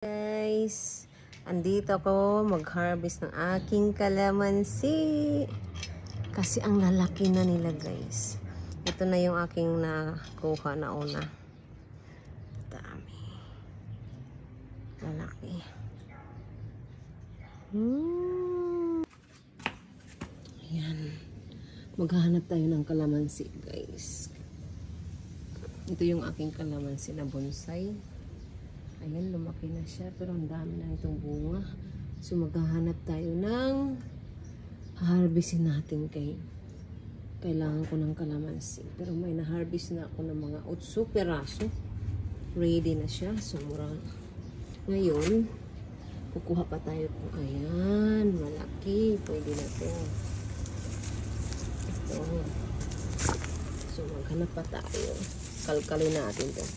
Guys, andito ako mag-harvest ng aking kalamansi kasi ang lalaki na nila guys. Ito na yung aking nakuha na una. Dami, lalaki. Ayan, maghahanap tayo ng kalamansi guys. Ito yung aking kalamansi na bonsai. Ayan, lumaki na siya. Pero ang dami na itong bunga. So, maghahanap tayo ng harvestin natin kailangan ko ng kalamansi. Pero may na-harvest na ako ng mga 8 peraso. Ready na siya. So, ngayon, kukuha pa tayo kung ayan, malaki. Pwede na ito. Ito. So, maghanap pa tayo. Kalkalin natin ito.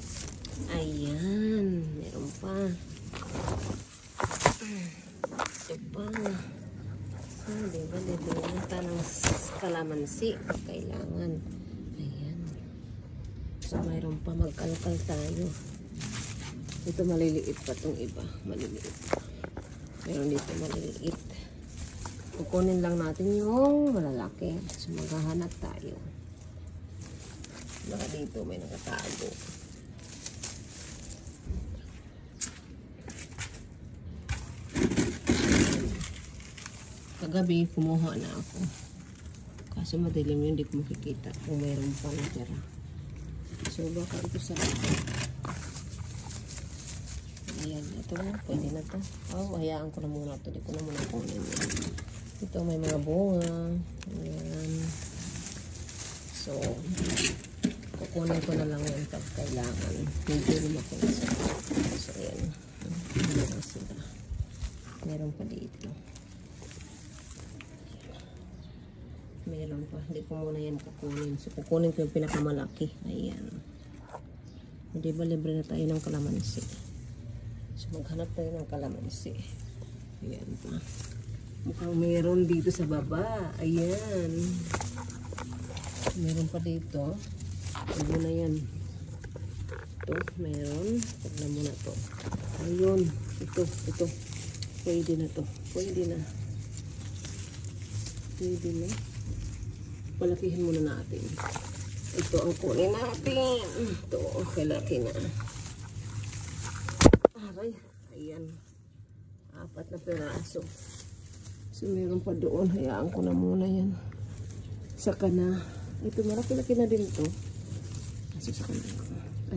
Ayan, meron pa. Ito pa. Diba, dito ng kalamansi. Kailangan. Ayan. So, mayroon pa. Magkalkal tayo. Ito maliliit pa itong iba. Maliliit. Meron dito maliliit. Kukunin lang natin yung malalaki. So, maghahanap tayo. Baka dito may nakatago. Kagabi, kumuha na ako. Kaso madilim yun, hindi ko makikita kung mayroon pa natira. So, baka ito sa ito. Ayan, ito. Pwede na ito. Oh, hayaan ko na muna ito. Hindi ko na muna kunin yun. Ito, may mga bunga. Ayan. So, kukunin ko na lang yun pag kailangan. Hindi lumaki na siya. So, ayan. Hindi na sila. Meron pa dito. Meron pa. Hindi ko muna yan kukunin. So, kukunin ko yung pinakamalaki. Ayan. Hindi ba libre na tayo ng kalamansi? So, maghanap tayo ng kalamansi. Ayan pa. Mukhang meron dito sa baba. Ayan. Meron pa dito. Ito na yan. Ito. Meron. Tignan mo na to. Ayun. Ito. Pwede na to. Pwede na. Palakihin muna natin. Ito ang kunin natin. Ito, okay, laki na. Aray, ayan. 4 na peraso. So, meron pa doon. Hayaan ko na muna yan. Saka na. Ito, malaki-laki na din ito. Kasi saka na.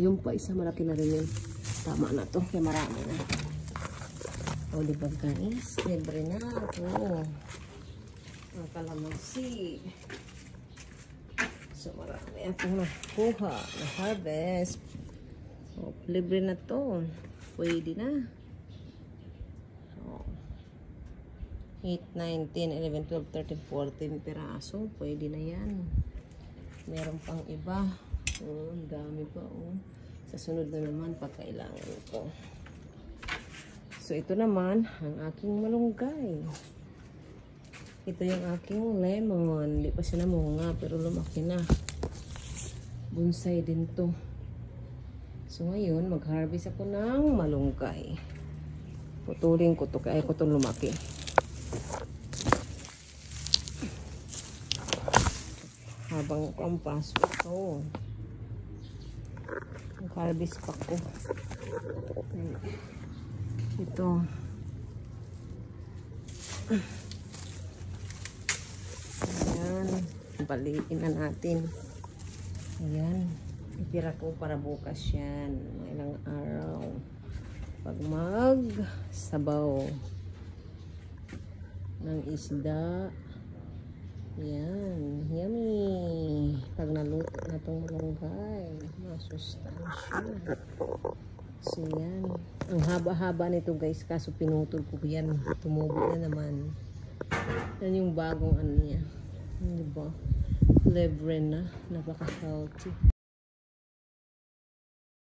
Ayun pa, isa malaki na rin yun. Tama na to. Kaya marami na. O, diba guys? Libre na ako. Ang kalamansi. So, marami akong nakuha na harvest. So, libre na to. Pwede na. So, 8, 9, 10, 11, 12, 13, 14 peraso. Pwede na yan. Meron pang iba. Oh, ang dami pa. Oh. Sa sunod na naman, pagkailangan ko. So, ito naman, ang aking malunggay. Ito yung aking lemon. Hindi pa siya namunga, pero lumaki na. Bonsai din to. So, ngayon, mag-harvest ako ng malunggay. Putulin ko to, kaya ko itong lumaki. Habang ang pasok to. Mag-harvest pa ko. Ito. Ayan. Balikin na natin. Ayan. Itira ko para bukas yan. Mga ilang araw. Pag mag-sabaw ng isda. Ayan. Yummy. Pag naluto na itong malunggay. Masustansya. So, yan. Ang haba-haba nito guys. Kaso pinutol ko yan. Tumubo na naman. Yan yung bagong ano niya. Diba? Libre na. Napaka-healthy.